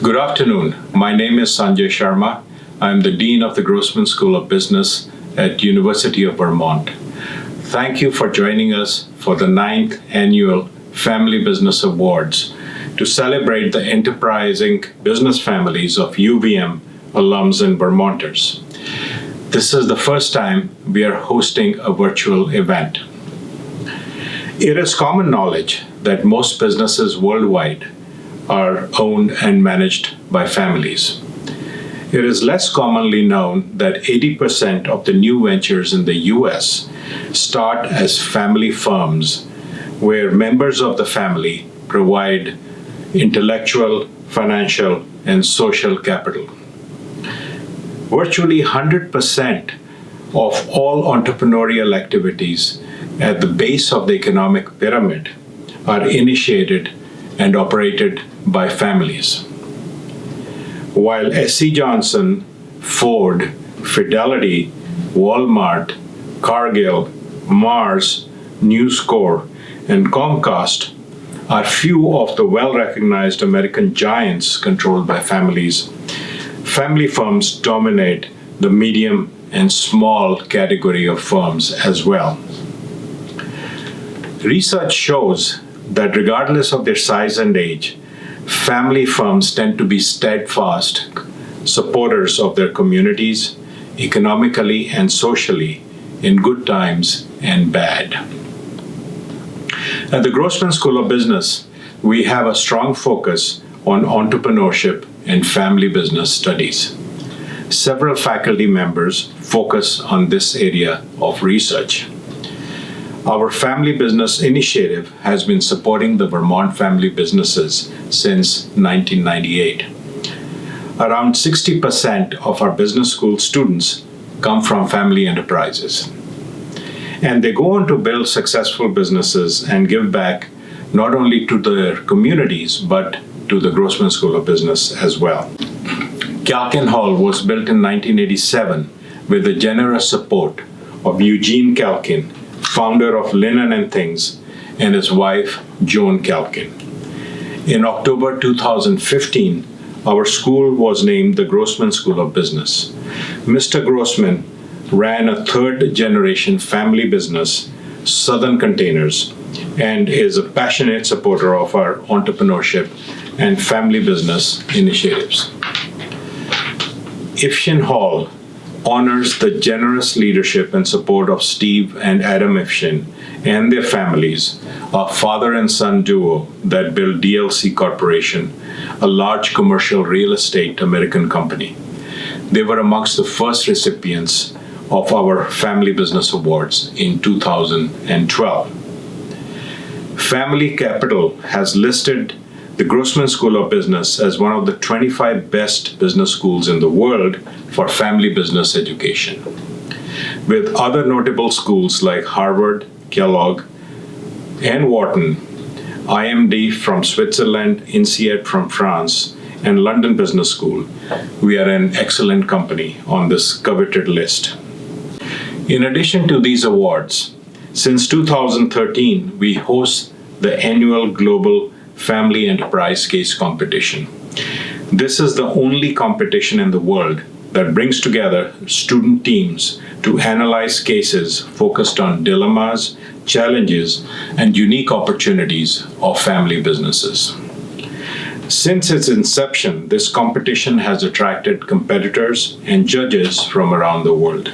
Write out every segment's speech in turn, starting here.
Good afternoon. My name is Sanjay Sharma. I'm the Dean of the Grossman School of Business at University of Vermont. Thank you for joining us for the 9th Annual Family Business Awards to celebrate the enterprising business families of UVM alums and Vermonters. This is the first time we are hosting a virtual event. It is common knowledge that most businesses worldwide are owned and managed by families. It is less commonly known that 80% of the new ventures in the US start as family firms, where members of the family provide intellectual, financial, and social capital. Virtually 100% of all entrepreneurial activities at the base of the economic pyramid are initiated and operated by families. While S.C. Johnson, Ford, Fidelity, Walmart, Cargill, Mars, News Corp, and Comcast are few of the well-recognized American giants controlled by families, family firms dominate the medium and small category of firms as well. Research shows that regardless of their size and age, family firms tend to be steadfast supporters of their communities, economically and socially, in good times and bad. At the Grossman School of Business, we have a strong focus on entrepreneurship and family business studies. Several faculty members focus on this area of research. Our Family Business Initiative has been supporting the Vermont family businesses since 1998. Around 60% of our business school students come from family enterprises. And they go on to build successful businesses and give back not only to their communities, but to the Grossman School of Business as well. Calkin Hall was built in 1987 with the generous support of Eugene Calkin, founder of Linen and Things, and his wife, Joan Calkin. In October 2015, our school was named the Grossman School of Business. Mr. Grossman ran a third-generation family business, Southern Containers, and is a passionate supporter of our entrepreneurship and family business initiatives. Ifshin Hall honors the generous leadership and support of Steve and Adam Ifshin and their families, a father and son duo that built DLC Corporation, a large commercial real estate American company. They were amongst the first recipients of our Family Business Awards in 2012. Family Capital has listed the Grossman School of Business as one of the 25 best business schools in the world for family business education, with other notable schools like Harvard, Kellogg, and Wharton, IMD from Switzerland, INSEAD from France, and London Business School. We are an excellent company on this coveted list. In addition to these awards, since 2013, we host the annual Global Family Enterprise Case Competition. This is the only competition in the world that brings together student teams to analyze cases focused on dilemmas, challenges, and unique opportunities of family businesses. Since its inception, this competition has attracted competitors and judges from around the world.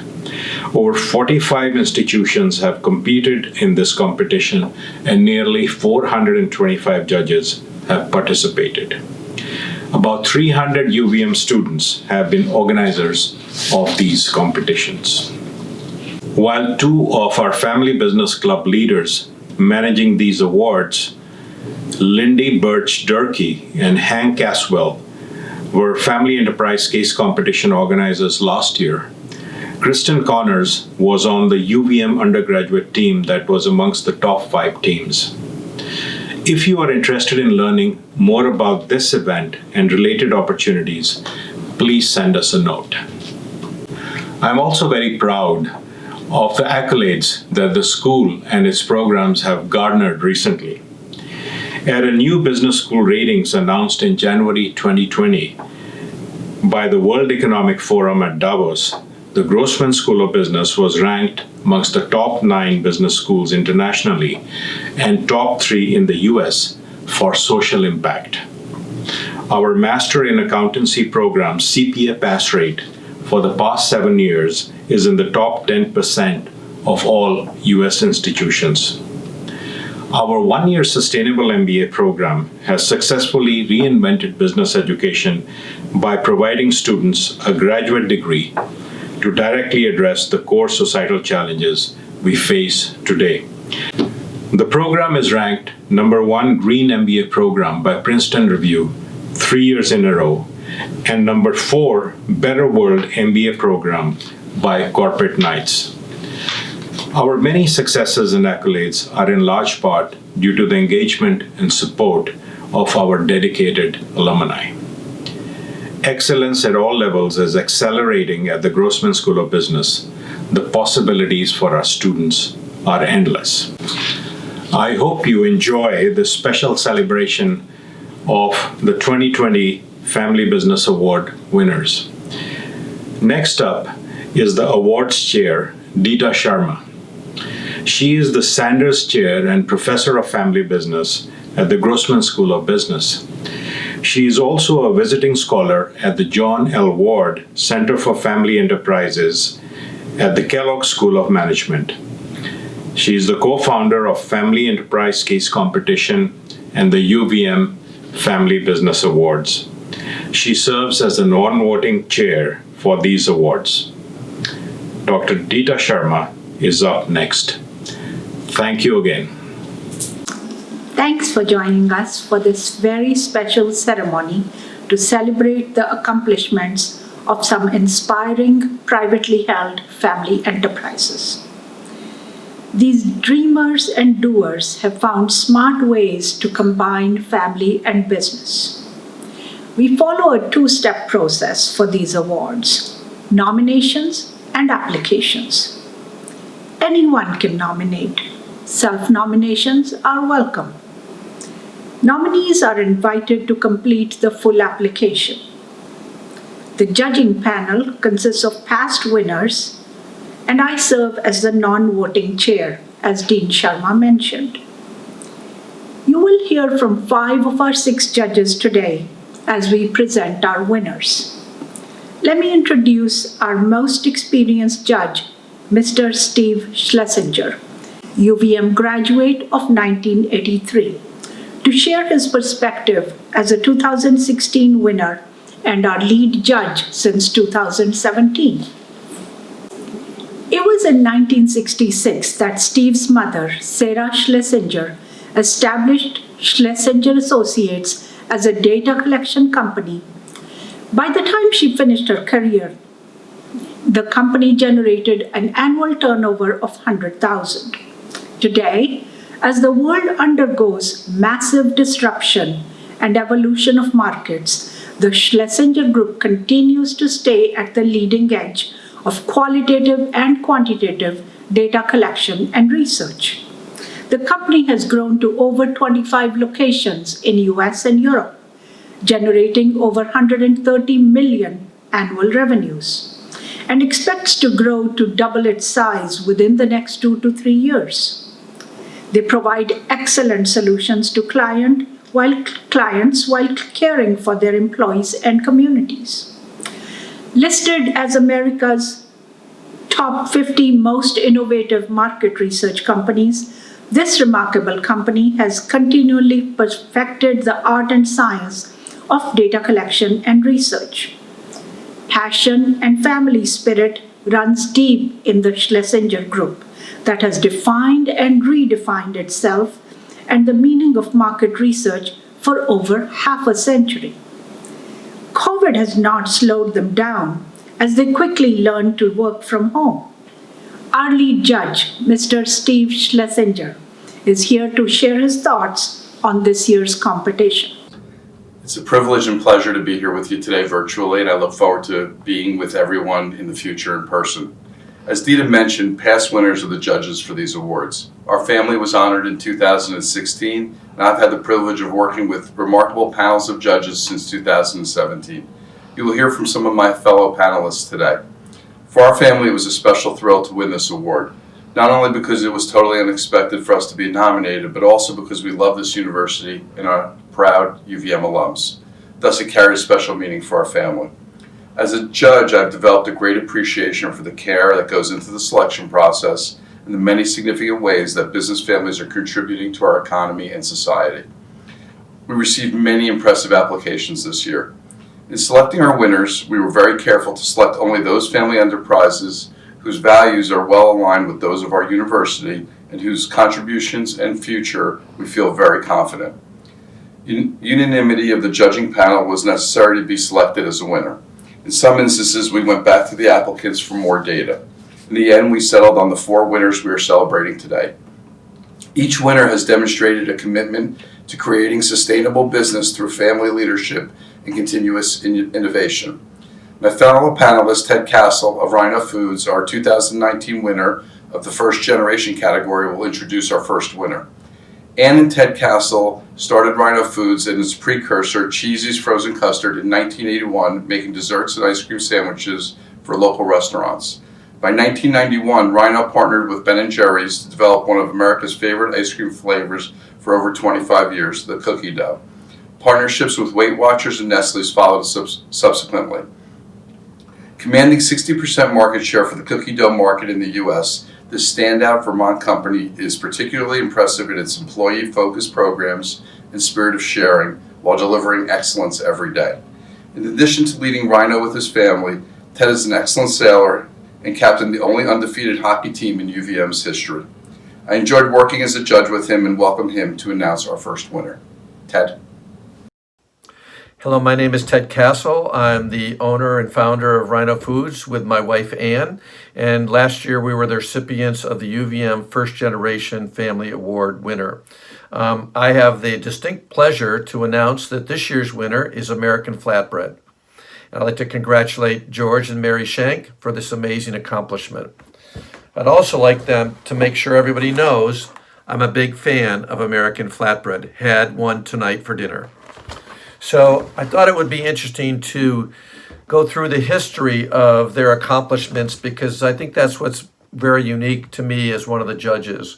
Over 45 institutions have competed in this competition, and nearly 425 judges have participated. About 300 UVM students have been organizers of these competitions. While two of our Family Business Club leaders managing these awards, Lindy Birch Durkee and Hank Caswell, were Family Enterprise Case Competition organizers last year, Kristen Connors was on the UVM undergraduate team that was amongst the top 5 teams. If you are interested in learning more about this event and related opportunities, please send us a note. I'm also very proud of the accolades that the school and its programs have garnered recently. At a new business school ratings announced in January 2020 by the World Economic Forum at Davos, the Grossman School of Business was ranked amongst the top 9 business schools internationally and top 3 in the US for social impact. Our Master in Accountancy program CPA pass rate for the past 7 years is in the top 10% of all US institutions. Our 1-year Sustainable MBA program has successfully reinvented business education by providing students a graduate degree to directly address the core societal challenges we face today. The program is ranked number 1 Green MBA program by Princeton Review 3 years in a row, and number 4 Better World MBA program by Corporate Knights. Our many successes and accolades are in large part due to the engagement and support of our dedicated alumni. Excellence at all levels is accelerating at the Grossman School of Business. The possibilities for our students are endless. I hope you enjoy this special celebration of the 2020 Family Business Award winners. Next up is the awards chair, Deeta Sharma. She is the Sanders Chair and Professor of Family Business at the Grossman School of Business. She is also a visiting scholar at the John L. Ward Center for Family Enterprises at the Kellogg School of Management. She is the co-founder of Family Enterprise Case Competition and the UVM Family Business Awards. She serves as the non-voting chair for these awards. Dr. Deeta Sharma is up next. Thank you again. Thanks for joining us for this very special ceremony to celebrate the accomplishments of some inspiring privately held family enterprises. These dreamers and doers have found smart ways to combine family and business. We follow a 2-step process for these awards: nominations and applications. Anyone can nominate. Self-nominations are welcome. Nominees are invited to complete the full application. The judging panel consists of past winners, and I serve as the non-voting chair, as Dean Sharma mentioned. You will hear from 5 of our 6 judges today as we present our winners. Let me introduce our most experienced judge, Mr. Steve Schlesinger, UVM graduate of 1983, to share his perspective as a 2016 winner and our lead judge since 2017. It was in 1966 that Steve's mother, Sarah Schlesinger, established Schlesinger Associates as a data collection company. By the time she finished her career, the company generated an annual turnover of $100,000. Today, as the world undergoes massive disruption and evolution of markets, the Schlesinger Group continues to stay at the leading edge of qualitative and quantitative data collection and research. The company has grown to over 25 locations in US and Europe, generating over 130 million annual revenues, and expects to grow to double its size within the next 2 to 3 years. They provide excellent solutions to clients while caring for their employees and communities. Listed as America's top 50 most innovative market research companies, this remarkable company has continually perfected the art and science of data collection and research. Passion and family spirit runs deep in the Schlesinger Group that has defined and redefined itself and the meaning of market research for over half a century. COVID has not slowed them down as they quickly learned to work from home. Our lead judge, Mr. Steve Schlesinger, is here to share his thoughts on this year's competition. It's a privilege and pleasure to be here with you today virtually, and I look forward to being with everyone in the future in person. As Deeta mentioned, past winners are the judges for these awards. Our family was honored in 2016, and I've had the privilege of working with remarkable panels of judges since 2017. You will hear from some of my fellow panelists today. For our family, it was a special thrill to win this award, not only because it was totally unexpected for us to be nominated, but also because we love this university and are proud UVM alums. Thus, it carries special meaning for our family. As a judge, I've developed a great appreciation for the care that goes into the selection process and the many significant ways that business families are contributing to our economy and society. We received many impressive applications this year. In selecting our winners, we were very careful to select only those family enterprises whose values are well aligned with those of our university and whose contributions and future we feel very confident. Unanimity of the judging panel was necessary to be selected as a winner. In some instances, we went back to the applicants for more data. In the end, we settled on the 4 winners we are celebrating today. Each winner has demonstrated a commitment to creating sustainable business through family leadership and continuous innovation. My fellow panelist, Ted Castle of Rhino Foods, our 2019 winner of the first generation category, will introduce our first winner. Ann and Ted Castle started Rhino Foods and its precursor, Cheesy's Frozen Custard, in 1981, making desserts and ice cream sandwiches for local restaurants. By 1991, Rhino partnered with Ben & Jerry's to develop one of America's favorite ice cream flavors for over 25 years, the cookie dough. Partnerships with Weight Watchers and Nestle's followed subsequently. Commanding 60% market share for the cookie dough market in the U.S., this standout Vermont company is particularly impressive in its employee-focused programs and spirit of sharing while delivering excellence every day. In addition to leading Rhino with his family, Ted is an excellent sailor and captained the only undefeated hockey team in UVM's history. I enjoyed working as a judge with him and welcome him to announce our first winner. Ted. Hello, my name is Ted Castle. I'm the owner and founder of Rhino Foods with my wife Ann, and last year we were the recipients of the UVM First Generation Family Award winner. I have the distinct pleasure to announce that this year's winner is American Flatbread. I'd like to congratulate George and Mary Shank for this amazing accomplishment. I'd also like them to make sure everybody knows I'm a big fan of American Flatbread. Had one tonight for dinner. So I thought it would be interesting to go through the history of their accomplishments because I think that's what's very unique to me as one of the judges.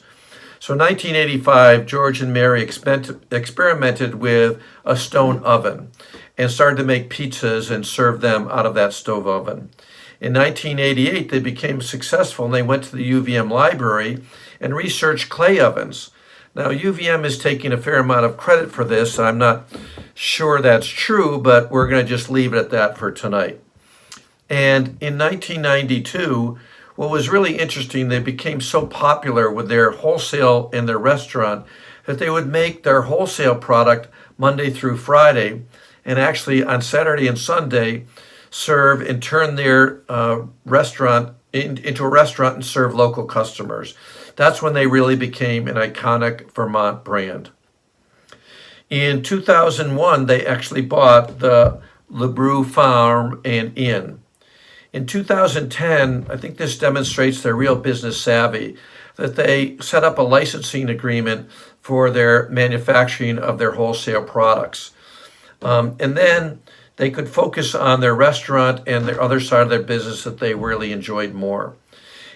So in 1985, George and Mary experimented with a stone oven and started to make pizzas and serve them out of that stove oven. In 1988, they became successful and they went to the UVM library and researched clay ovens. Now, UVM is taking a fair amount of credit for this. I'm not sure that's true, but we're going to just leave it at that for tonight. And in 1992, what was really interesting, they became so popular with their wholesale in their restaurant that they would make their wholesale product Monday through Friday, and actually on Saturday and Sunday serve and turn their restaurant into a restaurant and serve local customers. That's when they really became an iconic Vermont brand. In 2001, they actually bought the LeBrew Farm and Inn. In 2010, I think this demonstrates their real business savvy, that they set up a licensing agreement for their manufacturing of their wholesale products. And then they could focus on their restaurant and their other side of their business that they really enjoyed more.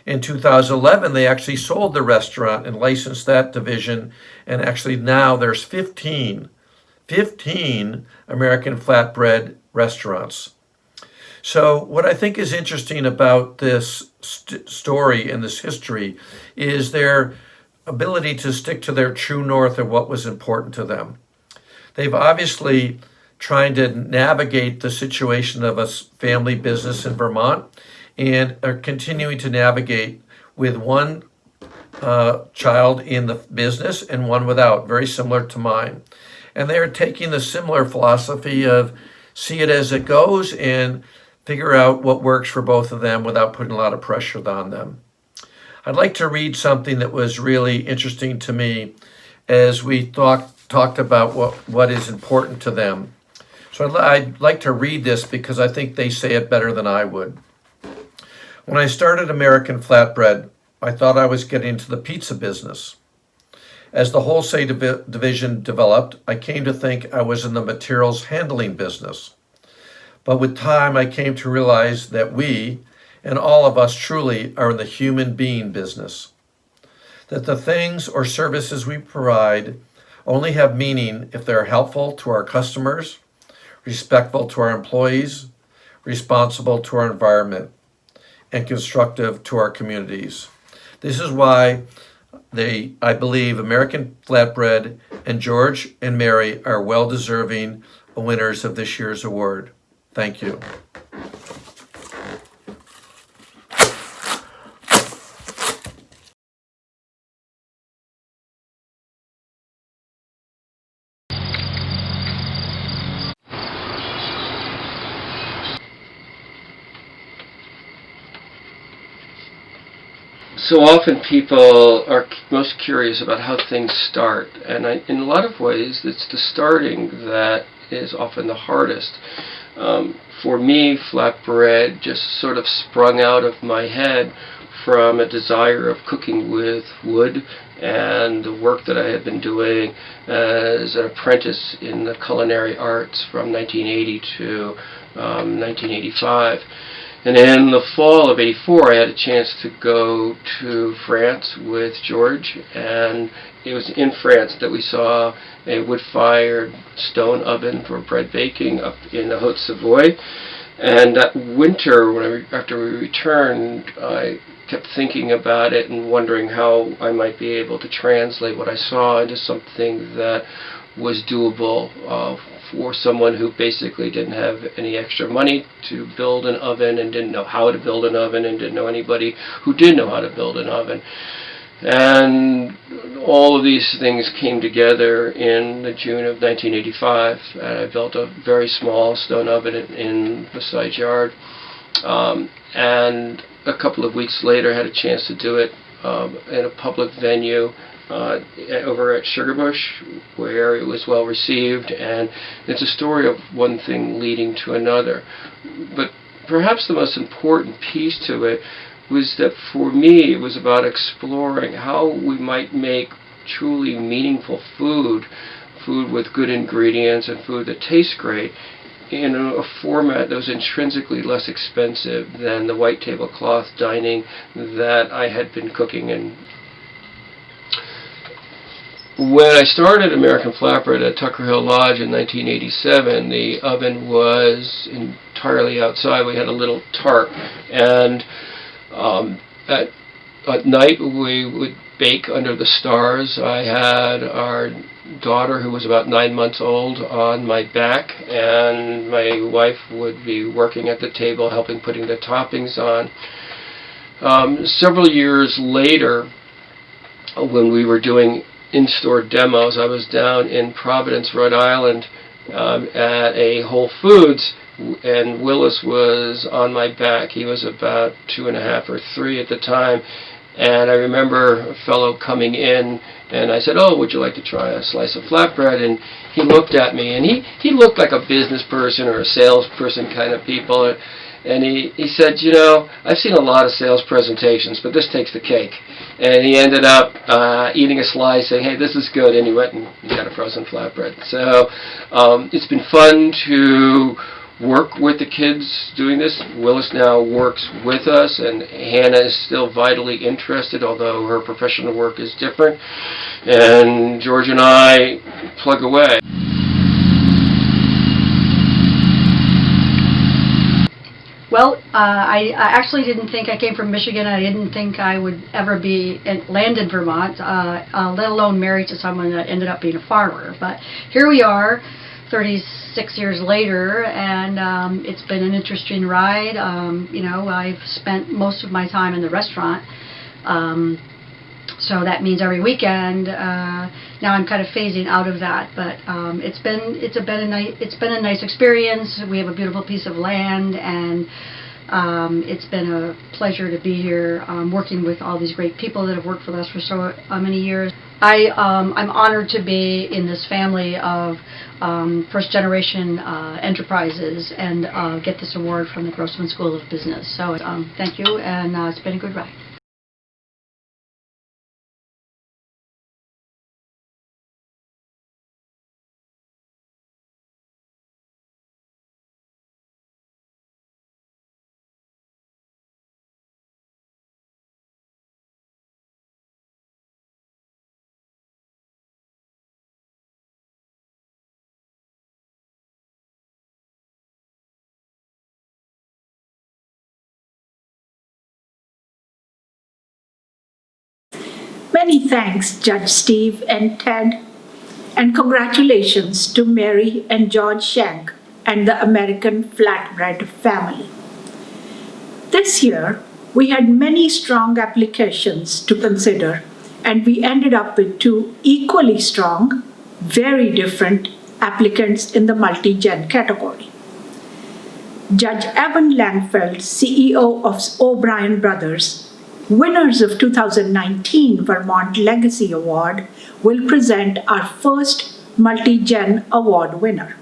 In 2011, they actually sold the restaurant and licensed that division, and actually now there's 15 American Flatbread restaurants. So what I think is interesting about this story and this history is their ability to stick to their true north of what was important to them. They've obviously trying to navigate the situation of a family business in Vermont and are continuing to navigate with one child in the business and one without, very similar to mine. And they're taking the similar philosophy of see it as it goes and figure out what works for both of them without putting a lot of pressure on them. I'd like to read something that was really interesting to me as we talked about what is important to them. So I'd like to read this because I think they say it better than I would. When I started American Flatbread, I thought I was getting into the pizza business. As the wholesale division developed, I came to think I was in the materials handling business. But with time, I came to realize that we, and all of us truly, are in the human being business. That the things or services we provide only have meaning if they're helpful to our customers, respectful to our employees, responsible to our environment, and constructive to our communities. This is why I believe American Flatbread and George and Mary are well deserving winners of this year's award. Thank you. So often people are most curious about how things start, and in a lot of ways it's the starting that is often the hardest. For me, flatbread just sort of sprung out of my head from a desire of cooking with wood and the work that I had been doing as an apprentice in the culinary arts from 1980 to 1985. And in the fall of '84, I had a chance to go to France with George, and it was in France that we saw a wood-fired stone oven for bread baking up in the Haute Savoie. And that winter, after we returned, I kept thinking about it and wondering how I might be able to translate what I saw into something that was doable for someone who basically didn't have any extra money to build an oven and didn't know how to build an oven and didn't know anybody who did know how to build an oven. And all of these things came together in the June of 1985, and I built a very small stone oven in the side yard. And a couple of weeks later, I had a chance to do it in a public venue over at Sugarbush, where it was well received, and it's a story of one thing leading to another. But perhaps the most important piece to it was that for me it was about exploring how we might make truly meaningful food with good ingredients and food that tastes great, in a format that was intrinsically less expensive than the white tablecloth dining that I had been cooking in. When I started American Flatbread at Tucker Hill Lodge in 1987, the oven was entirely outside. We had a little tarp, and at night we would bake under the stars. I had our daughter, who was about 9 months old, on my back, and my wife would be working at the table helping putting the toppings on. Several years later, when we were doing in-store demos, I was down in Providence, Rhode Island, at a Whole Foods, and Willis was on my back. He was about 2.5 or 3 at the time, and I remember a fellow coming in, and I said, "Oh, would you like to try a slice of flatbread?" And he looked at me, and he looked like a business person or a salesperson kind of people, and he said, "You know, I've seen a lot of sales presentations, but this takes the cake." And he ended up eating a slice, saying, "Hey, this is good," and he went and he got a frozen flatbread. So it's been fun to work with the kids doing this. Willis now works with us, and Hannah is still vitally interested, although her professional work is different. And George and I plug away. Well, I actually didn't think, I came from Michigan. I didn't think I would ever land in Vermont, let alone married to someone that ended up being a farmer. But here we are, 36 years later, and it's been an interesting ride. You know, I've spent most of my time in the restaurant, so that means every weekend. Now I'm kind of phasing out of that, but it's been a nice experience. We have a beautiful piece of land, and it's been a pleasure to be here, working with all these great people that have worked with us for so many years. I'm honored to be in this family of first generation enterprises and get this award from the Grossman School of Business. So thank you, and it's been a good ride. Many thanks, Judge Steve and Ted, and congratulations to Mary and George Schenk and the American Flatbread family. This year, we had many strong applications to consider, and we ended up with two equally strong, very different applicants in the multi-gen category. Judge Evan Langfeld, CEO of O'Brien Brothers, winners of 2019 Vermont Legacy Award, will present our first multi-gen award winner.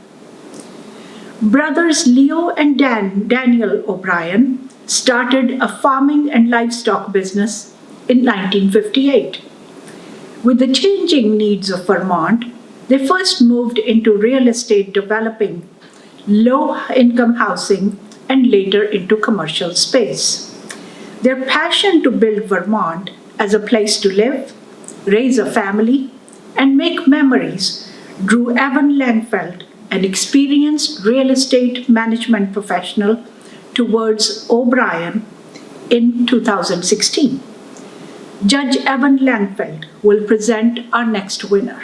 Brothers Leo and Daniel O'Brien started a farming and livestock business in 1958. With the changing needs of Vermont, they first moved into real estate developing low-income housing and later into commercial space. Their passion to build Vermont as a place to live, raise a family, and make memories drew Evan Langfeld, an experienced real estate management professional, towards O'Brien in 2016. Judge Evan Langfeld will present our next winner.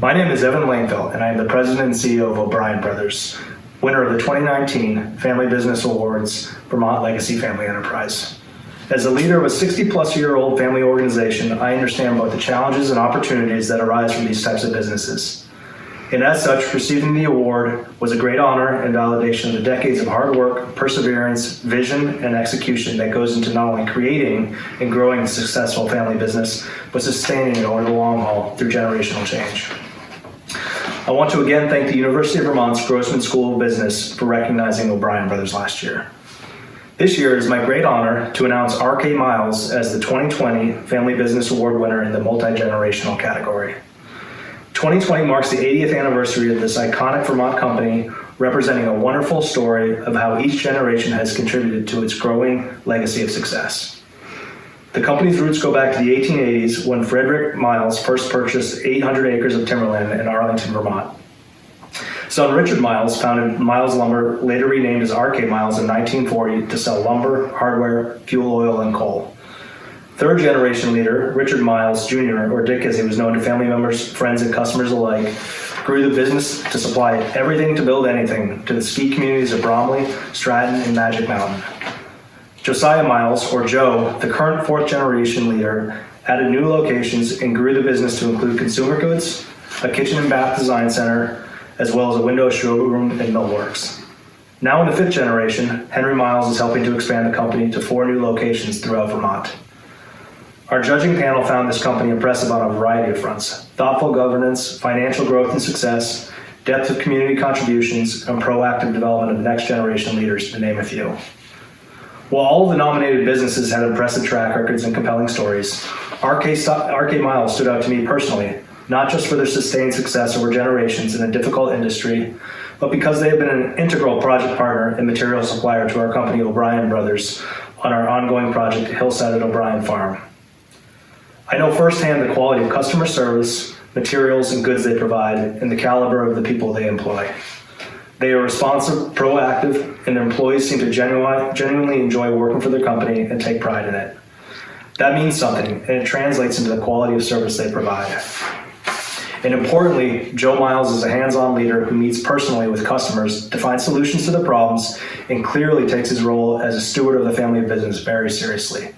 My name is Evan Langfeld, and I am the president and CEO of O'Brien Brothers, winner of the 2019 Family Business Awards, Vermont Legacy Family Enterprise. As a leader of a 60-plus-year-old family organization, I understand both the challenges and opportunities that arise from these types of businesses. And as such, receiving the award was a great honor and validation of the decades of hard work, perseverance, vision, and execution that goes into not only creating and growing a successful family business, but sustaining it over the long haul through generational change. I want to again thank the University of Vermont's Grossman School of Business for recognizing O'Brien Brothers last year. This year, it is my great honor to announce R.K. Miles as the 2020 Family Business Award winner in the multi-generational category. 2020 marks the 80th anniversary of this iconic Vermont company, representing a wonderful story of how each generation has contributed to its growing legacy of success. The company's roots go back to the 1880s when Frederick Miles first purchased 800 acres of timberland in Arlington, Vermont. Son Richard Miles founded Miles Lumber, later renamed as R.K. Miles in 1940, to sell lumber, hardware, fuel oil, and coal. Third generation leader, Richard Miles Jr., or Dick as he was known to family members, friends, and customers alike, grew the business to supply everything to build anything to the ski communities of Bromley, Stratton, and Magic Mountain. Josiah Miles, or Joe, the current fourth generation leader, added new locations and grew the business to include consumer goods, a kitchen and bath design center, as well as a window showroom and millworks. Now in the fifth generation, Henry Miles is helping to expand the company to 4 new locations throughout Vermont. Our judging panel found this company impressive on a variety of fronts: thoughtful governance, financial growth and success, depth of community contributions, and proactive development of next generation leaders, to name a few. While all of the nominated businesses had impressive track records and compelling stories, R.K. Miles stood out to me personally, not just for their sustained success over generations in a difficult industry, but because they have been an integral project partner and material supplier to our company, O'Brien Brothers, on our ongoing project, Hillside at O'Brien Farm. I know firsthand the quality of customer service, materials, and goods they provide, and the caliber of the people they employ. They are responsive, proactive, and their employees seem to genuinely enjoy working for their company and take pride in it. That means something, and it translates into the quality of service they provide. And importantly, Joe Miles is a hands-on leader who meets personally with customers to find solutions to their problems and clearly takes his role as a steward of the family business very seriously.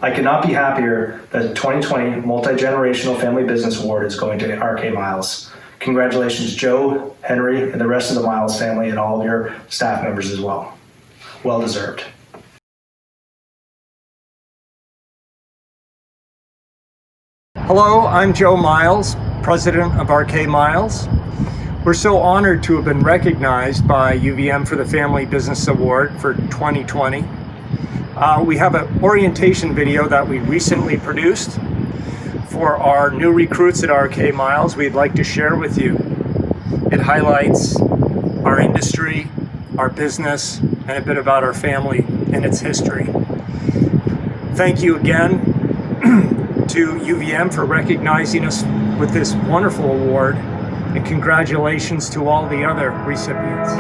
I could not be happier that the 2020 Multi-Generational Family Business Award is going to R.K. Miles. Congratulations, Joe, Henry, and the rest of the Miles family, and all of your staff members as well. Well deserved. Hello, I'm Joe Miles, president of R.K. Miles. We're so honored to have been recognized by UVM for the Family Business Award for 2020. We have an orientation video that we recently produced for our new recruits at R.K. Miles we'd like to share with you. It highlights our industry, our business, and a bit about our family and its history. Thank you again to UVM for recognizing us with this wonderful award, and congratulations to all the other recipients.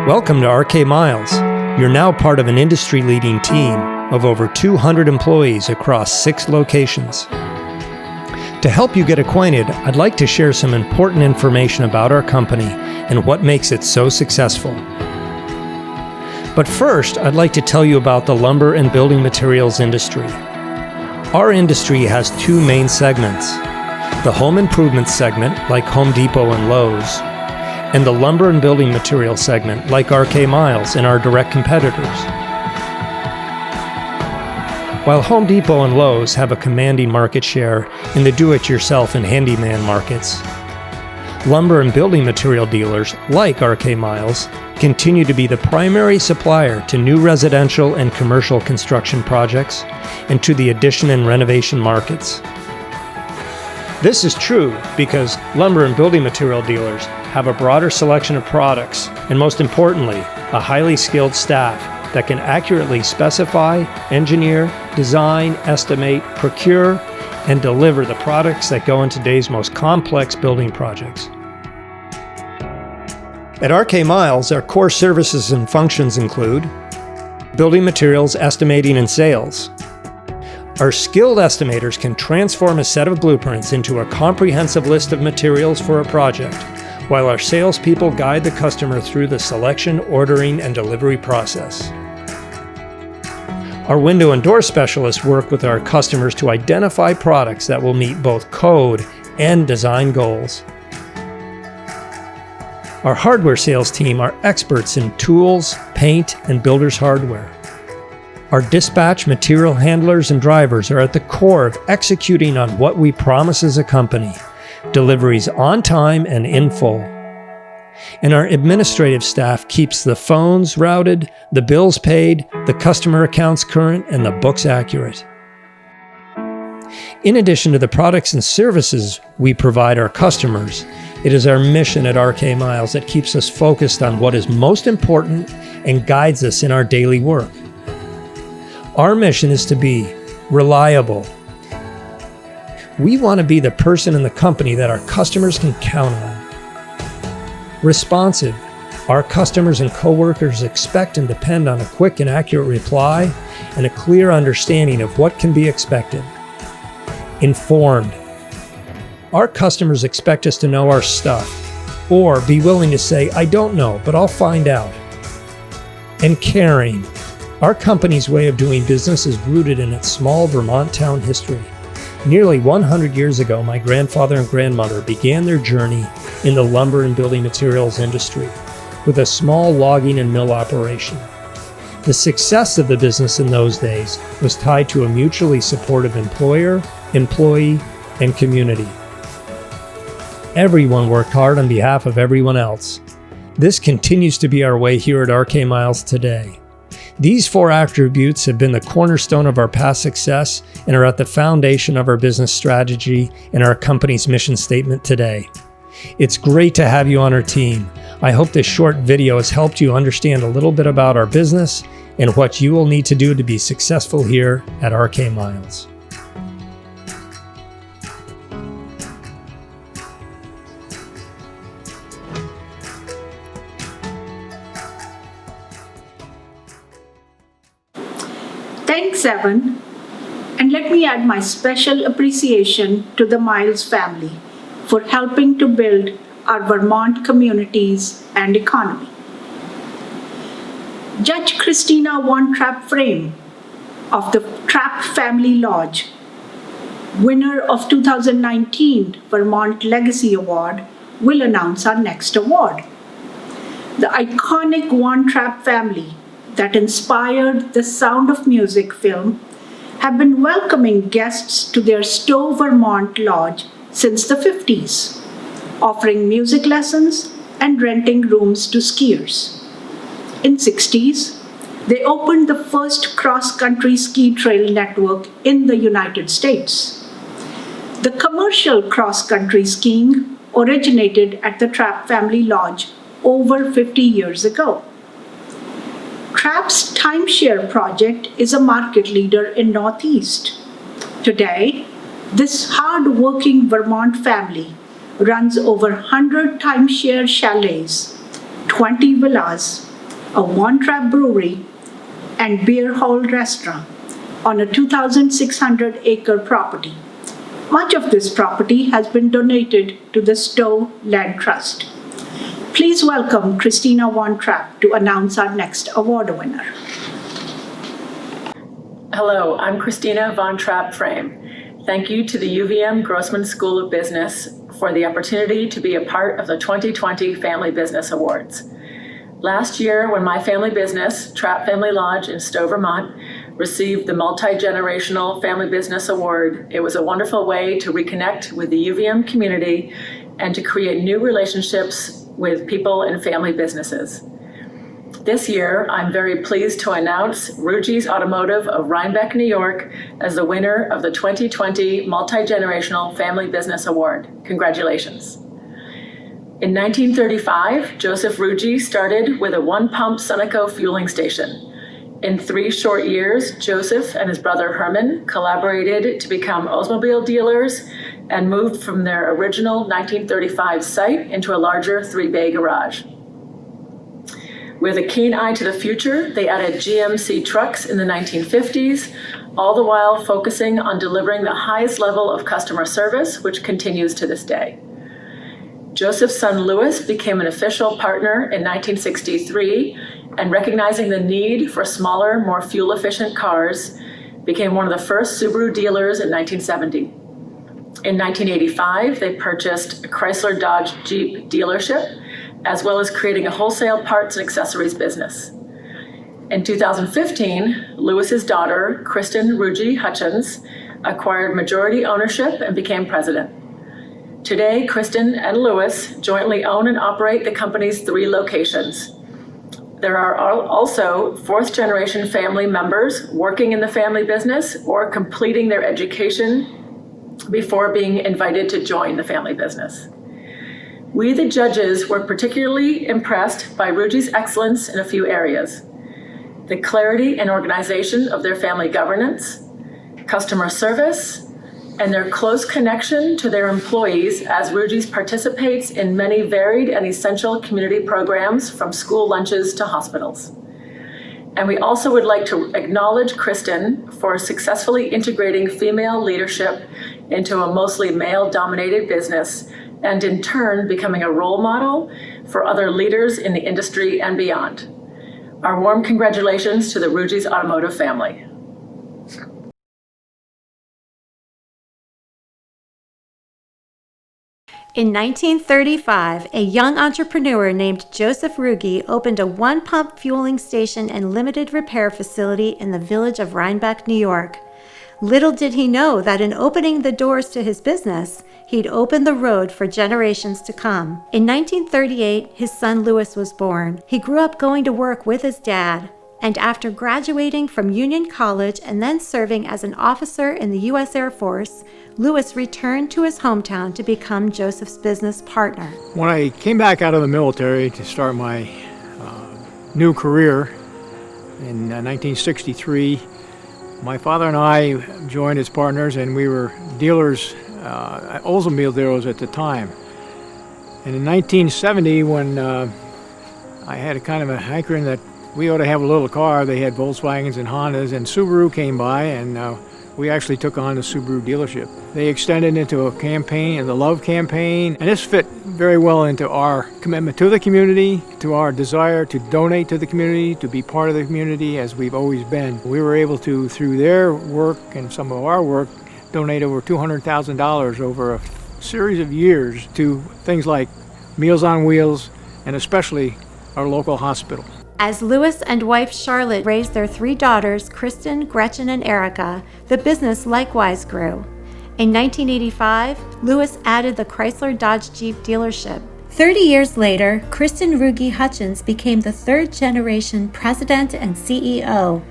Welcome to RK Miles. You're now part of an industry-leading team of over 200 employees across 6 locations. To help you get acquainted, I'd like to share some important information about our company and what makes it so successful. But first, I'd like to tell you about the lumber and building materials industry. Our industry has 2 main segments: the home improvement segment, like Home Depot and Lowe's, and the lumber and building materials segment, like RK Miles and our direct competitors. While Home Depot and Lowe's have a commanding market share in the do-it-yourself and handyman markets, lumber and building material dealers, like RK Miles, continue to be the primary supplier to new residential and commercial construction projects and to the addition and renovation markets. This is true because lumber and building material dealers have a broader selection of products and, most importantly, a highly skilled staff that can accurately specify, engineer, design, estimate, procure, and deliver the products that go in today's most complex building projects. At RK Miles, our core services and functions include building materials estimating and sales. Our skilled estimators can transform a set of blueprints into a comprehensive list of materials for a project, while our salespeople guide the customer through the selection, ordering, and delivery process. Our window and door specialists work with our customers to identify products that will meet both code and design goals. Our hardware sales team are experts in tools, paint, and builder's hardware. Our dispatch, material handlers, and drivers are at the core of executing on what we promise as a company: deliveries on time and in full. And our administrative staff keeps the phones routed, the bills paid, the customer accounts current, and the books accurate. In addition to the products and services we provide our customers, it is our mission at RK Miles that keeps us focused on what is most important and guides us in our daily work. Our mission is to be reliable. We want to be the person in the company that our customers can count on. Responsive. Our customers and coworkers expect and depend on a quick and accurate reply and a clear understanding of what can be expected. Informed. Our customers expect us to know our stuff, or be willing to say, "I don't know, but I'll find out." And caring. Our company's way of doing business is rooted in its small Vermont town history. Nearly 100 years ago, my grandfather and grandmother began their journey in the lumber and building materials industry with a small logging and mill operation. The success of the business in those days was tied to a mutually supportive employer, employee, and community. Everyone worked hard on behalf of everyone else. This continues to be our way here at RK Miles today. These 4 attributes have been the cornerstone of our past success and are at the foundation of our business strategy and our company's mission statement today. It's great to have you on our team. I hope this short video has helped you understand a little bit about our business and what you will need to do to be successful here at RK Miles. Thanks, Evan. And let me add my special appreciation to the Miles family for helping to build our Vermont communities and economy. Judge Christina Von Trapp-Frame of the Trapp Family Lodge, winner of 2019 Vermont Legacy Award, will announce our next award. The iconic Von Trapp family that inspired the Sound of Music film have been welcoming guests to their Stowe, Vermont lodge since the 50s, offering music lessons and renting rooms to skiers. In the 60s, they opened the first cross-country ski trail network in the United States. The commercial cross-country skiing originated at the Trapp Family Lodge over 50 years ago. Trapp's timeshare project is a market leader in Northeast. Today, this hard-working Vermont family runs over 100 timeshare chalets, 20 villas, a One Trap brewery, and beer hall restaurant on a 2,600-acre property. Much of this property has been donated to the Stowe Land Trust. Please welcome Christina Von Trapp to announce our next award winner. Hello, I'm Christina Von Trapp Frame. Thank you to the UVM Grossman School of Business for the opportunity to be a part of the 2020 Family Business Awards. Last year, when my family business, Trapp Family Lodge in Stowe, Vermont, received the Multi-Generational Family Business Award, it was a wonderful way to reconnect with the UVM community and to create new relationships with people and family businesses. This year, I'm very pleased to announce Ruji's Automotive of Rhinebeck, New York, as the winner of the 2020 Multi-Generational Family Business Award. Congratulations. In 1935, Joseph Ruji started with a one-pump Sunoco fueling station. In 3 short years, Joseph and his brother Herman collaborated to become Oldsmobile dealers and moved from their original 1935 site into a larger 3-bay garage. With a keen eye to the future, they added GMC trucks in the 1950s, all the while focusing on delivering the highest level of customer service, which continues to this day. Joseph's son Louis became an official partner in 1963, and recognizing the need for smaller, more fuel-efficient cars, became one of the first Subaru dealers in 1970. In 1985, they purchased a Chrysler Dodge Jeep dealership, as well as creating a wholesale parts and accessories business. In 2015, Louis's daughter, Kristen Ruji Hutchins, acquired majority ownership and became president. Today, Kristen and Louis jointly own and operate the company's 3 locations. There are also 4th-generation family members working in the family business or completing their education before being invited to join the family business. We, the judges, were particularly impressed by Ruji's excellence in a few areas: the clarity and organization of their family governance, customer service, and their close connection to their employees, as Ruji's participates in many varied and essential community programs, from school lunches to hospitals. And we also would like to acknowledge Kristen for successfully integrating female leadership into a mostly male-dominated business, and in turn becoming a role model for other leaders in the industry and beyond. Our warm congratulations to the Ruji's Automotive family. In 1935, a young entrepreneur named Joseph Rugi opened a one-pump fueling station and limited repair facility in the village of Rhinebeck, New York. Little did he know that in opening the doors to his business, he'd open the road for generations to come. In 1938, his son Louis was born. He grew up going to work with his dad, and after graduating from Union College and then serving as an officer in the U.S. Air Force, Louis returned to his hometown to become Joseph's business partner. When I came back out of the military to start my new career in 1963, my father and I joined as partners, and we were dealers, Oldsmobile dealers at the time. And in 1970, when I had a kind of a hankering that we ought to have a little car, they had Volkswagens and Hondas, and Subaru came by, and we actually took on the Subaru dealership. They extended into a campaign, the Love campaign, and this fit very well into our commitment to the community, to our desire to donate to the community, to be part of the community as we've always been. We were able to, through their work and some of our work, donate over $200,000 over a series of years to things like Meals on Wheels and especially our local hospital. As Louis and wife Charlotte raised their 3 daughters, Kristen, Gretchen, and Erica, the business likewise grew. In 1985, Louis added the Chrysler Dodge Jeep dealership. 30 years later, Kristen Rugi Hutchins became the 3rd-generation president and CEO.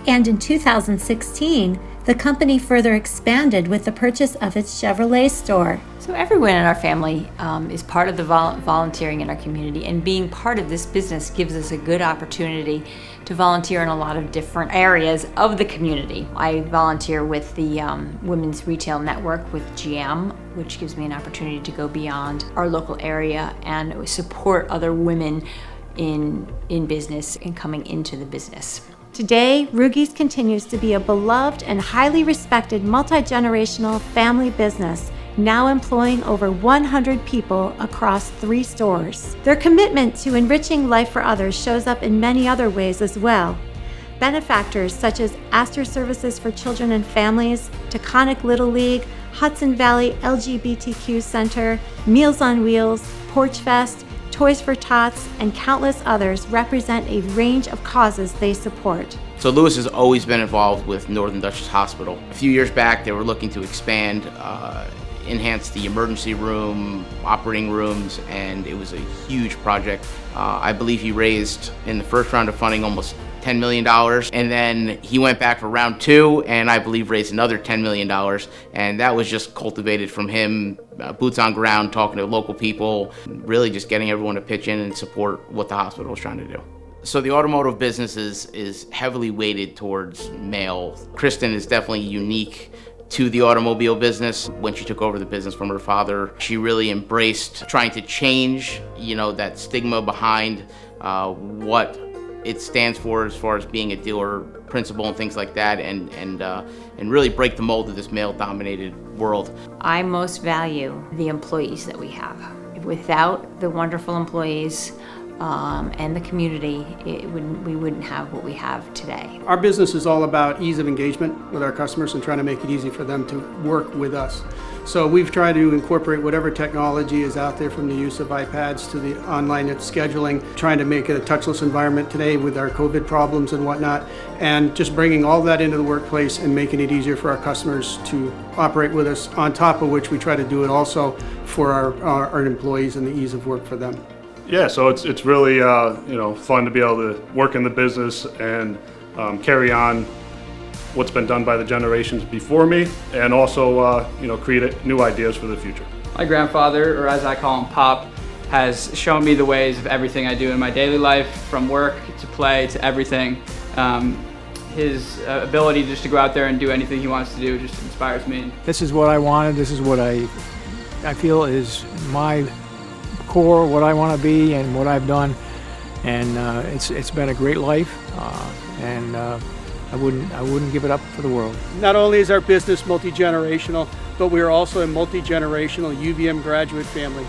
And in 2016, the company further expanded with the purchase of its Chevrolet store. So everyone in our family is part of the volunteering in our community, and being part of this business gives us a good opportunity to volunteer in a lot of different areas of the community. I volunteer with the Women's Retail Network with GM, which gives me an opportunity to go beyond our local area and support other women in business and coming into the business. Today, Rugi's continues to be a beloved and highly respected multi-generational family business, now employing over 100 people across 3 stores. Their commitment to enriching life for others shows up in many other ways as well. Benefactors such as Astor Services for Children and Families, Taconic Little League, Hudson Valley LGBTQ Center, Meals on Wheels, Porch Fest, Toys for Tots, and countless others represent a range of causes they support. So Lewis has always been involved with Northern Dutchess Hospital. A few years back, they were looking to expand, enhance the emergency room, operating rooms, and it was a huge project. I believe he raised, in the first round of funding, almost $10 million, and then he went back for round 2 and I believe raised another $10 million, and that was just cultivated from him, boots on ground, talking to local people, really just getting everyone to pitch in and support what the hospital was trying to do. So the automotive business is heavily weighted towards male. Kristen is definitely unique to the automobile business. When she took over the business from her father, she really embraced trying to change, that stigma behind what it stands for as far as being a dealer principal and things like that, and really break the mold of this male-dominated world. I most value the employees that we have. Without the wonderful employees and the community, we wouldn't have what we have today. Our business is all about ease of engagement with our customers and trying to make it easy for them to work with us. So we've tried to incorporate whatever technology is out there, from the use of iPads to the online scheduling, trying to make it a touchless environment today with our COVID problems and whatnot, and just bringing all that into the workplace and making it easier for our customers to operate with us, on top of which we try to do it also for our employees and the ease of work for them. Yeah, so it's really fun to be able to work in the business and carry on what's been done by the generations before me, and also create new ideas for the future. My grandfather, or as I call him, Pop, has shown me the ways of everything I do in my daily life, from work to play to everything. His ability just to go out there and do anything he wants to do just inspires me. This is what I wanted. This is what I feel is my core, what I want to be and what I've done, and it's been a great life, and I wouldn't give it up for the world. Not only is our business multi-generational, but we are also a multi-generational UVM graduate family.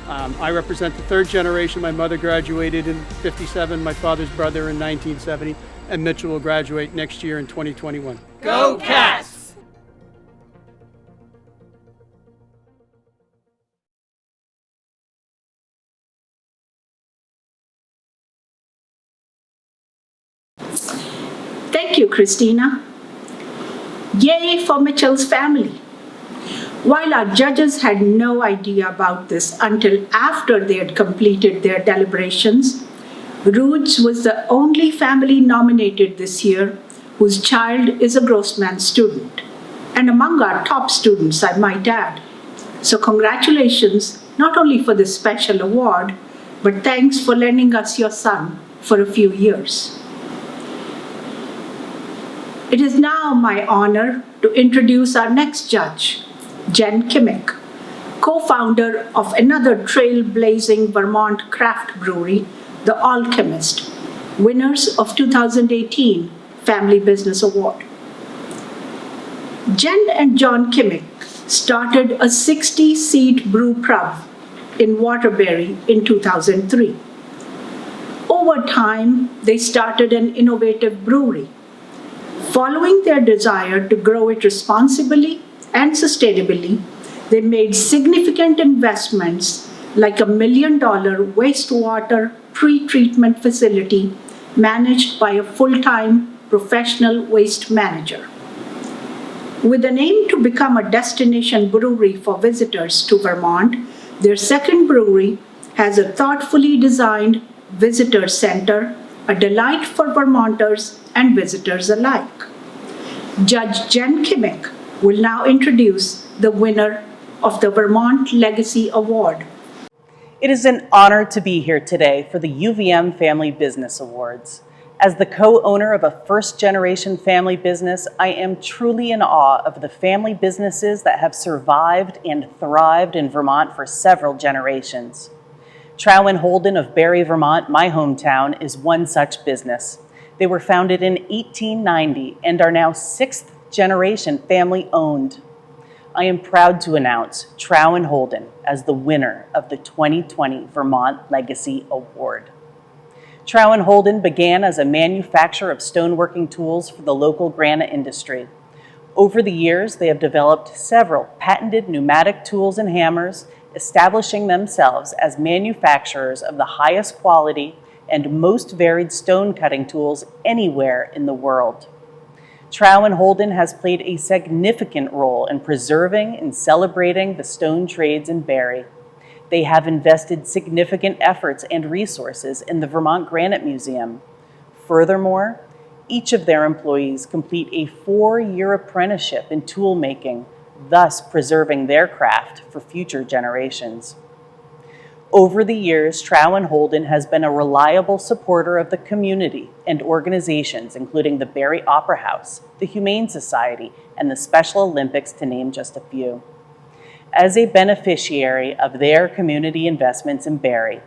I represent the 3rd generation. My mother graduated in '57, my father's brother in 1970, and Mitchell will graduate next year in 2021. Go Cats! Thank you, Christina. Yay for Mitchell's family. While our judges had no idea about this until after they had completed their deliberations, Roods was the only family nominated this year whose child is a Grossman student, and among our top students, I might add. So congratulations, not only for this special award, but thanks for lending us your son for a few years. It is now my honor to introduce our next judge, Jen Kimmick, co-founder of another trailblazing Vermont craft brewery, The Alchemist, winners of 2018 Family Business Award. Jen and John Kimmick started a 60-seat brew pub in Waterbury in 2003. Over time, they started an innovative brewery. Following their desire to grow it responsibly and sustainably, they made significant investments like $1 million wastewater pre-treatment facility managed by a full-time professional waste manager. With an aim to become a destination brewery for visitors to Vermont, their second brewery has a thoughtfully designed visitor center, a delight for Vermonters and visitors alike. Judge Jen Kimmick will now introduce the winner of the Vermont Legacy Award. It is an honor to be here today for the UVM Family Business Awards. As the co-owner of a first-generation family business, I am truly in awe of the family businesses that have survived and thrived in Vermont for several generations. Trow and Holden of Barre, Vermont, my hometown, is one such business. They were founded in 1890 and are now 6th generation family owned. I am proud to announce Trow and Holden as the winner of the 2020 Vermont Legacy Award. Trow and Holden began as a manufacturer of stoneworking tools for the local granite industry. Over the years, they have developed several patented pneumatic tools and hammers, establishing themselves as manufacturers of the highest quality and most varied stone cutting tools anywhere in the world. Trow and Holden has played a significant role in preserving and celebrating the stone trades in Barre. They have invested significant efforts and resources in the Vermont Granite Museum. Furthermore, each of their employees complete a 4-year apprenticeship in tool making, thus preserving their craft for future generations. Over the years, Trow and Holden has been a reliable supporter of the community and organizations, including the Barre Opera House, the Humane Society, and the Special Olympics, to name just a few. As a beneficiary of their community investments in Barre,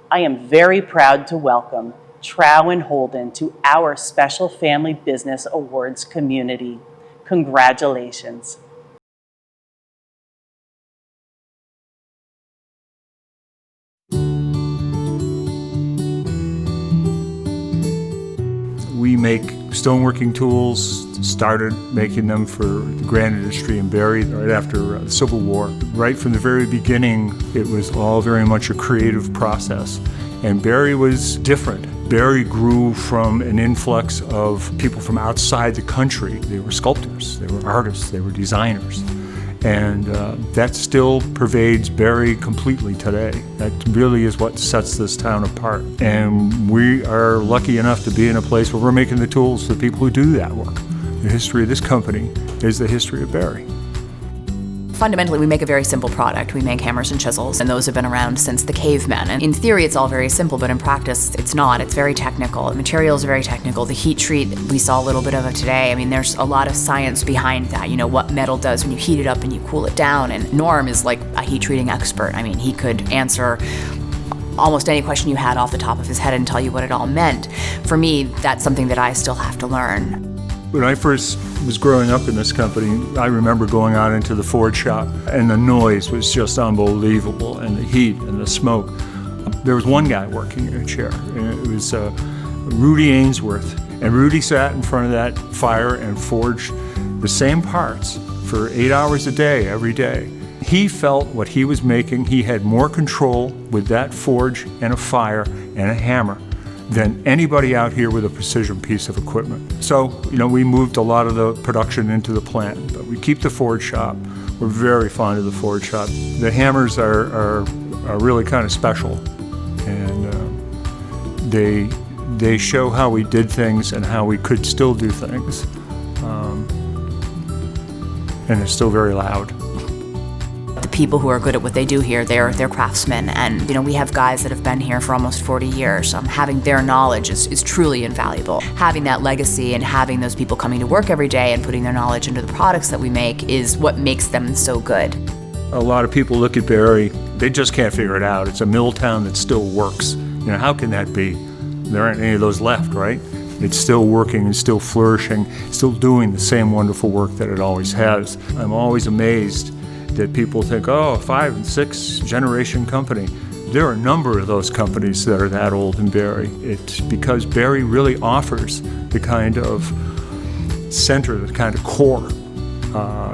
I am very proud to welcome Trow and Holden to our Special Family Business Awards community. Congratulations. We make stoneworking tools, started making them for the granite industry in Barre right after the Civil War. Right from the very beginning, it was all very much a creative process. And Barre was different. Barre grew from an influx of people from outside the country. They were sculptors, they were artists, they were designers. And that still pervades Barre completely today. That really is what sets this town apart. And we are lucky enough to be in a place where we're making the tools for the people who do that work. The history of this company is the history of Barre. Fundamentally, we make a very simple product. We make hammers and chisels, and those have been around since the cavemen. And in theory, it's all very simple, but in practice, it's not. It's very technical. The materials are very technical. The heat treat, we saw a little bit of it today. I mean, there's a lot of science behind that. You know, what metal does when you heat it up and you cool it down. And Norm is like a heat treating expert. I mean, he could answer almost any question you had off the top of his head and tell you what it all meant. For me, that's something that I still have to learn. When I first was growing up in this company, I remember going out into the forge shop, and the noise was just unbelievable, and the heat and the smoke. There was one guy working in a chair, and it was Rudy Ainsworth. And Rudy sat in front of that fire and forged the same parts for 8 hours a day, every day. He felt what he was making, he had more control with that forge and a fire and a hammer than anybody out here with a precision piece of equipment. So, you know, we moved a lot of the production into the plant, but we keep the forge shop. We're very fond of the forge shop. The hammers are really kind of special, and they show how we did things and how we could still do things, and it's still very loud. The people who are good at what they do here, they're craftsmen, and you know, we have guys that have been here for almost 40 years. Having their knowledge is truly invaluable. Having that legacy and having those people coming to work every day and putting their knowledge into the products that we make is what makes them so good. A lot of people look at Barre, they just can't figure it out. It's a mill town that still works. You know, how can that be? There aren't any of those left, right? It's still working and still flourishing, still doing the same wonderful work that it always has. I'm always amazed that people think, oh, a 5- and 6-generation company. There are a number of those companies that are that old in Barre. It's because Barre really offers the kind of center, the kind of core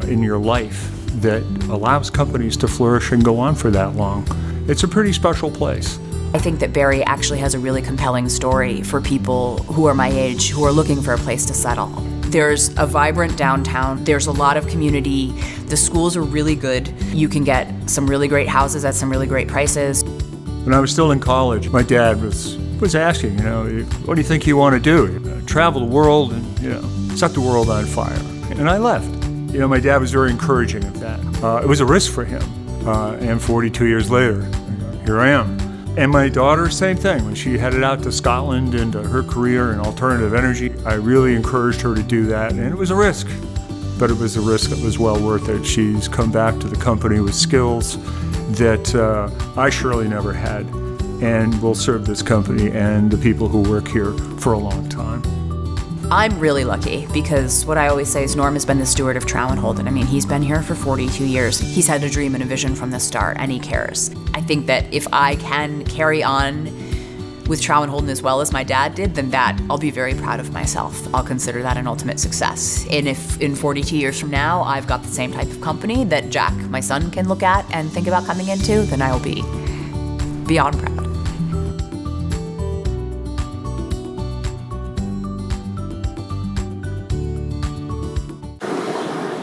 in your life that allows companies to flourish and go on for that long. It's a pretty special place. I think that Barre actually has a really compelling story for people who are my age, who are looking for a place to settle. There's a vibrant downtown, there's a lot of community, the schools are really good, you can get some really great houses at some really great prices. When I was still in college, my dad was asking, you know, what do you think you want to do? Travel the world and, you know, set the world on fire. And I left. You know, my dad was very encouraging of that. It was a risk for him, and 42 years later, here I am. And my daughter, same thing. When she headed out to Scotland into her career in alternative energy, I really encouraged her to do that, and it was a risk. But it was a risk that was well worth it. She's come back to the company with skills that I surely never had. and will serve this company and the people who work here for a long time. I'm really lucky because what I always say is Norm has been the steward of Trow and Holden. I mean, he's been here for 42 years. He's had a dream and a vision from the start, and he cares. I think that if I can carry on with Trow and Holden as well as my dad did, then that I'll be very proud of myself. I'll consider that an ultimate success. And if in 42 years from now I've got the same type of company that Jack, my son, can look at and think about coming into, then I will be beyond proud.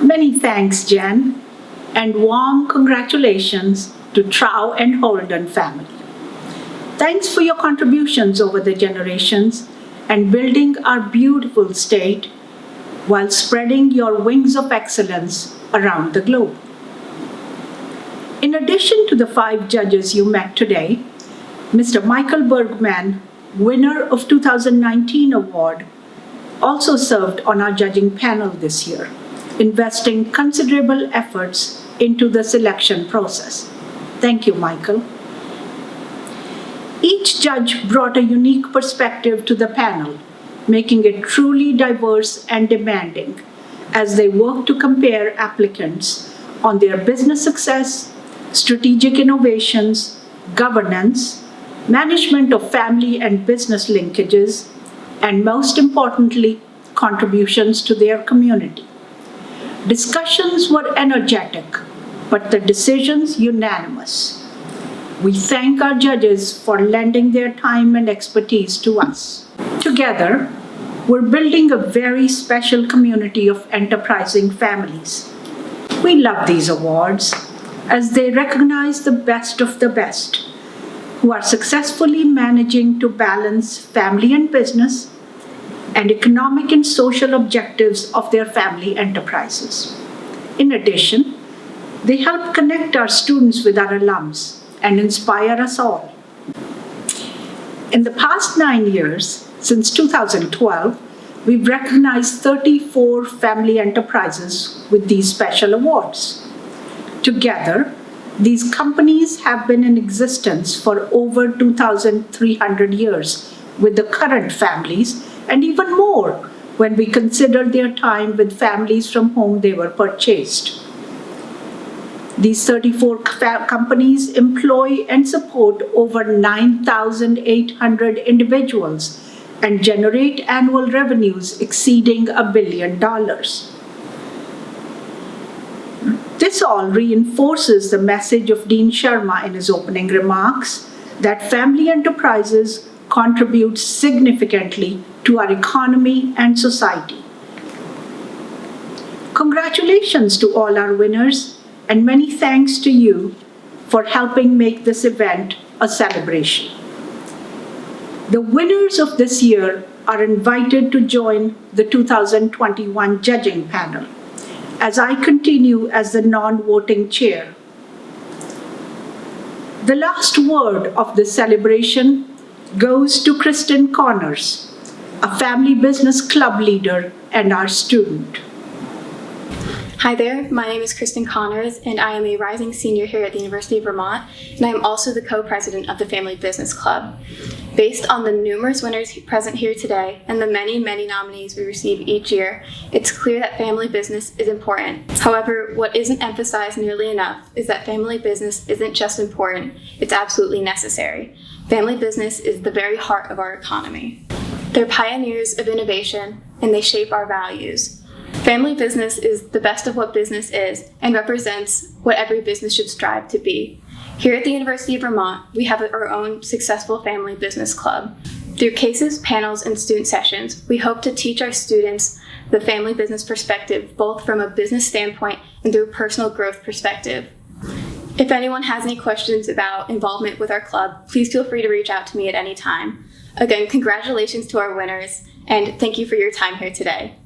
Many thanks, Jen, and warm congratulations to Trow and Holden family. Thanks for your contributions over the generations and building our beautiful state while spreading your wings of excellence around the globe. In addition to the 5 judges you met today, Mr. Michael Bergman, winner of 2019 award, also served on our judging panel this year, investing considerable efforts into the selection process. Thank you, Michael. Each judge brought a unique perspective to the panel, making it truly diverse and demanding as they worked to compare applicants on their business success, strategic innovations, governance, management of family and business linkages, and most importantly, contributions to their community. Discussions were energetic, but the decisions unanimous. We thank our judges for lending their time and expertise to us. Together, we're building a very special community of enterprising families. We love these awards as they recognize the best of the best who are successfully managing to balance family and business and economic and social objectives of their family enterprises. In addition, they help connect our students with our alums and inspire us all. In the past 9 years, since 2012, we've recognized 34 family enterprises with these special awards. Together, these companies have been in existence for over 2,300 years with the current families, and even more when we consider their time with families from whom they were purchased. These 34 companies employ and support over 9,800 individuals and generate annual revenues exceeding $1 billion. This all reinforces the message of Dean Sharma in his opening remarks that family enterprises contribute significantly to our economy and society. Congratulations to all our winners, and many thanks to you for helping make this event a celebration. The winners of this year are invited to join the 2021 judging panel as I continue as the non-voting chair. The last word of this celebration goes to Kristen Connors, a family business club leader and our student. Hi there, my name is Kristen Connors, and I am a rising senior here at the University of Vermont, and I am also the co-president of the Family Business Club. Based on the numerous winners present here today and the many, many nominees we receive each year, it's clear that family business is important. However, what isn't emphasized nearly enough is that family business isn't just important, it's absolutely necessary. Family business is the very heart of our economy. They're pioneers of innovation, and they shape our values. Family business is the best of what business is and represents what every business should strive to be. Here at the University of Vermont, we have our own successful family business club. Through cases, panels, and student sessions, we hope to teach our students the family business perspective, both from a business standpoint and through a personal growth perspective. If anyone has any questions about involvement with our club, please feel free to reach out to me at any time. Again, congratulations to our winners, and thank you for your time here today.